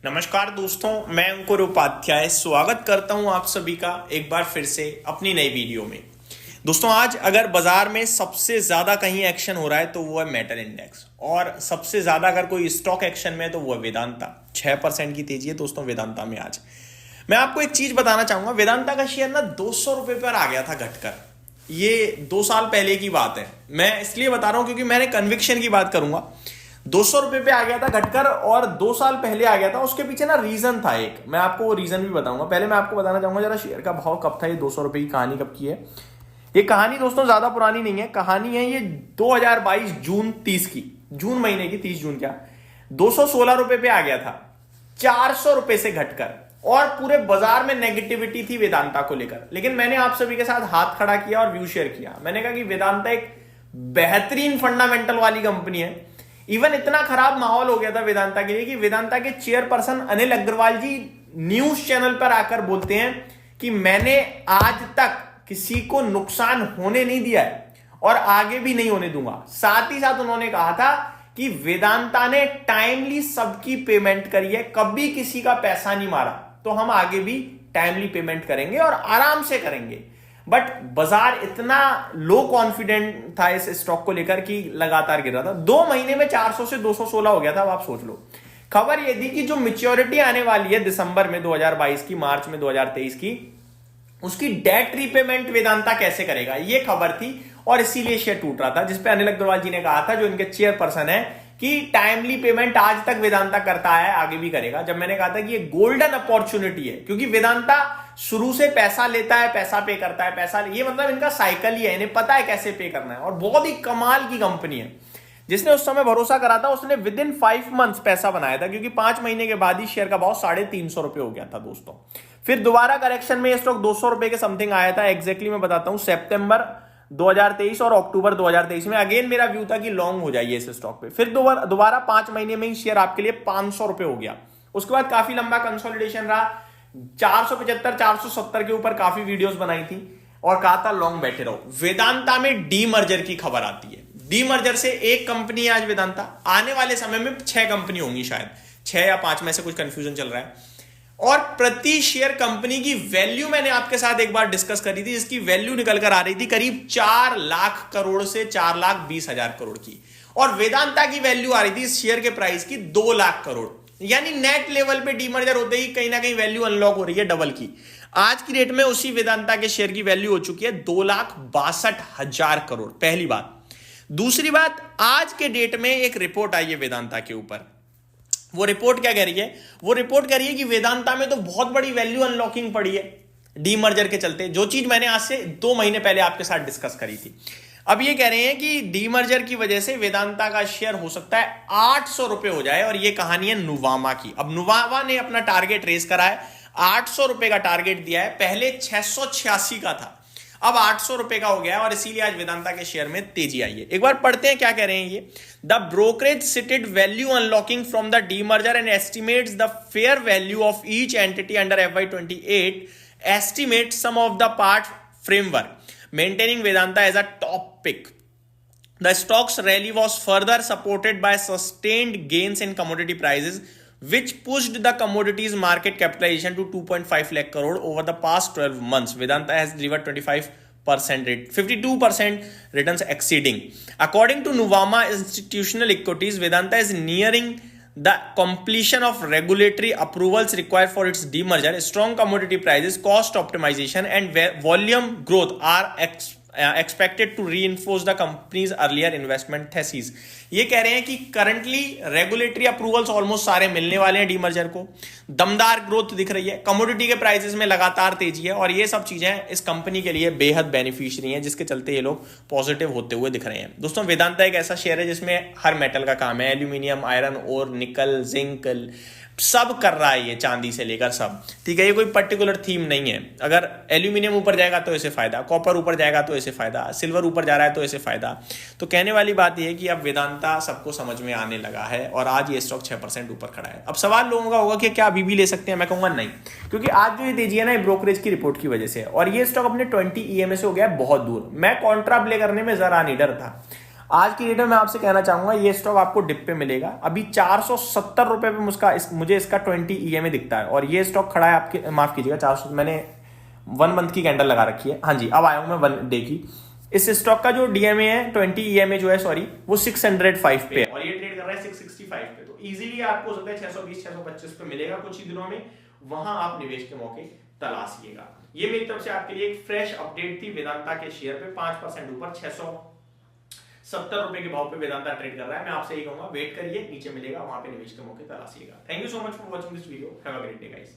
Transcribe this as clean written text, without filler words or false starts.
नमस्कार दोस्तों, मैं अंकुर उपाध्याय स्वागत करता हूं आप सभी का एक बार फिर से अपनी नई वीडियो में। दोस्तों, आज अगर बाजार में सबसे ज्यादा कहीं एक्शन हो रहा है तो वो है मेटल इंडेक्स, और सबसे ज्यादा अगर कोई स्टॉक एक्शन में है तो वो है वेदांता। 6% की तेजी है दोस्तों वेदांता में। आज मैं आपको एक चीज बताना चाहूंगा, वेदांता का शेयर ना 200 रुपए पर आ गया था घटकर। ये 2 साल पहले की बात है। मैं इसलिए बता रहा हूं क्योंकि मैंने कन्विक्शन की बात करूंगा। 200 रुपए पे आ गया था घटकर और 2 साल पहले आ गया था। उसके पीछे ना रीजन था एक, मैं आपको वो रीजन भी बताऊंगा। पहले मैं आपको बताना चाहूंगा जरा शेयर का भाव कब था। ये 200 रुपए की कहानी कब की है। ये कहानी दोस्तों ज्यादा पुरानी नहीं है, कहानी है ये 2022 जून 30 की, जून महीने की 30 जून क्या 216 रुपए पे आ गया था 400 रुपए से घटकर। और पूरे बाजार में नेगेटिविटी थी वेदांता को लेकर, लेकिन मैंने आप सभी के साथ हाथ खड़ा किया और व्यू शेयर किया। मैंने कहा कि वेदांता एक बेहतरीन फंडामेंटल वाली कंपनी है। इवन इतना खराब माहौल हो गया था वेदांता के लिए कि वेदांता के चेयरपर्सन अनिल अग्रवाल जी न्यूज चैनल पर आकर बोलते हैं कि मैंने आज तक किसी को नुकसान होने नहीं दिया है और आगे भी नहीं होने दूंगा। साथ ही साथ उन्होंने कहा था कि वेदांता ने टाइमली सबकी पेमेंट करी है, कभी किसी का पैसा नहीं मारा, तो हम आगे भी टाइमली पेमेंट करेंगे और आराम से करेंगे। बट बाजार इतना लो कॉन्फिडेंट था इस स्टॉक को लेकर कि लगातार गिर रहा था। 2 महीने में 400 से 216 हो गया था। अब आप सोच लो, खबर यह थी कि जो मैच्योरिटी आने वाली है दिसंबर में 2022 की, मार्च में 2023 की, उसकी डेट रीपेमेंट वेदांता कैसे करेगा, यह खबर थी। और इसीलिए शेयर टूट रहा था, जिसपे अनिल अग्रवाल जी ने कहा था, जो इनके चेयरपर्सन है, कि टाइमली पेमेंट आज तक वेदांता करता है, आगे भी करेगा। जब मैंने कहा था कि ये गोल्डन अपॉर्चुनिटी है, क्योंकि वेदांता शुरू से पैसा लेता है, पैसा पे करता है, पैसा ये मतलब इनका साइकिल ही है, इन्हें पता है कैसे पे करना है। और बहुत ही कमाल की कंपनी है। जिसने उस समय भरोसा करा था उसने विद इन 5 मंथ्स पैसा बनाया था, क्योंकि 5 महीने के बाद ही शेयर का भाव 350 रुपए हो गया था दोस्तों। फिर दोबारा करेक्शन में ये स्टॉक 200 रुपए के समथिंग आया था। एग्जैक्टली मैं बताता हूं, सितंबर 2023 और अक्टूबर 2023 में अगेन मेरा व्यू था कि लॉन्ग हो जाइए इस स्टॉक पे। फिर दोबारा 5 महीने में ही शेयर आपके लिए 500 रुपए हो गया। उसके बाद काफी लंबा कंसोलिडेशन रहा, 475 470 के ऊपर काफी वीडियोस बनाई थी और कहा था लॉन्ग बैठे रहो। वेदांता में डीमर्जर की खबर आती है। डीमर्जर से एक कंपनी है आज वेदांता, आने वाले समय में 6 कंपनी होंगी, शायद 6 या 5 में से कुछ कंफ्यूजन चल रहा है। और प्रति शेयर कंपनी की वैल्यू मैंने आपके साथ एक बार डिस्कस करी थी, इसकी वैल्यू निकल कर आ रही थी करीब 4 लाख करोड़ से 4,20,000 करोड़ की। और वेदांता की वैल्यू आ रही थी इस शेयर के प्राइस की 2 लाख करोड़। यानी नेट लेवल पे डीमर्जर होते ही कहीं ना कहीं वैल्यू अनलॉक हो रही है डबल की। आज की डेट में उसी वेदांता के शेयर की वैल्यू हो चुकी है 2,62,000 करोड़। पहली बात। दूसरी बात, आज के डेट में एक रिपोर्ट आई है वेदांता के ऊपर। वो रिपोर्ट क्या कह रही है? वो रिपोर्ट कह रही है कि वेदांता में तो बहुत बड़ी वैल्यू अनलॉकिंग पड़ी है डीमर्जर के चलते, जो चीज मैंने आज से 2 महीने पहले आपके साथ डिस्कस करी थी। अब ये कह रहे हैं कि डीमर्जर की वजह से वेदांता का शेयर हो सकता है 800 रुपए हो जाए, और ये कहानी है नुवामा की। अब नुवामा ने अपना टारगेट रेस करा है, 800 रुपए का टारगेट दिया है, पहले 686 का था, अब 800 रुपए का हो गया है। और इसीलिए आज वेदांता के शेयर में तेजी आई है। एक बार पढ़ते हैं क्या कह रहे हैं ये। The brokerage cited value unlocking from the demerger and estimates the fair value of each entity under FY28 estimate sum of the part framework maintaining Vedanta as a top pick. The stock's rally was further supported by sustained gains in commodity prices, which pushed the commodities market capitalization to 2.5 lakh crore over the past 12 months. Vedanta has delivered 25% rate, 52% returns exceeding. According to Nuvama Institutional Equities, Vedanta is nearing the completion of regulatory approvals required for its demerger. Strong commodity prices, cost optimization, and volume growth are expected to reinforce the company's earlier investment thesis. ये कह रहे हैं कि currently regulatory approvals almost सारे मिलने वाले हैं demerger को, दमदार ग्रोथ दिख रही है, कमोडिटी के प्राइसेस में लगातार तेजी है, और ये सब चीजें इस कंपनी के लिए बेहद बेनिफिशियरी हैं, जिसके चलते ये लोग पॉजिटिव होते हुए दिख रहे हैं। दोस्तों, वेदांता एक ऐसा शेयर है जिसमें हर मेटल का काम है, एल्यूमिनियम, आयरन और निकल, जिंक, सब कर रहा है ये, चांदी से लेकर सब। ठीक है, ये कोई पर्टिकुलर थीम नहीं है। अगर एल्यूमिनियम ऊपर जाएगा तो इसे फायदा, कॉपर ऊपर जाएगा तो इसे फायदा, सिल्वर ऊपर जा रहा है तो इसे फायदा। तो कहने वाली बात यह है कि अब वेदांता सबको समझ में आने लगा है, और आज ये स्टॉक 6% ऊपर खड़ा है। अब सवाल लोगों का होगा कि क्या अभी भी ले सकते हैं? मैं कहूंगा नहीं, क्योंकि आज जो ये तेजी है ना, ब्रोकरेज की रिपोर्ट की वजह से, और ये स्टॉक अपने 20 EMA से हो गया है बहुत दूर। मैं कॉन्ट्रा प्ले करने में जरा नहीं डर था। आज की डेट में मैं आपसे कहना चाहूंगा ये स्टॉक आपको डिप पे मिलेगा। अभी 470 रुपए पे मुझे इसका 20 ईएमए दिखता है और ये स्टॉक खड़ा है आपके, माफ कीजिएगा 400, मैंने 1 मंथ की कैंडल लगा रखी है। हाँ जी, अब आया हूं मैं 1 डे की। इस स्टॉक का जो डीएमए है 20 ईएमए जो है, सॉरी, वो 605 पे है और ये ट्रेड कर रहा है 665 पे। तो इजीली आपको हो सकता है 620 625 पे मिलेगा कुछ ही दिनों में, वहां आप निवेश के मौके तलाशिएगा। ये मेरी तरफ से आपके लिए एक फ्रेश अपडेट थी वेदांता के शेयर पे 5% ऊपर 670 रुपए के भाव पे वेदांता ट्रेड कर रहा है। मैं आपसे यही कहूंगा, वेट करिए, नीचे मिलेगा, वहां पे निवेश के मौके तलाशिएगा। Thank you so much for watching this video. Have a great day guys.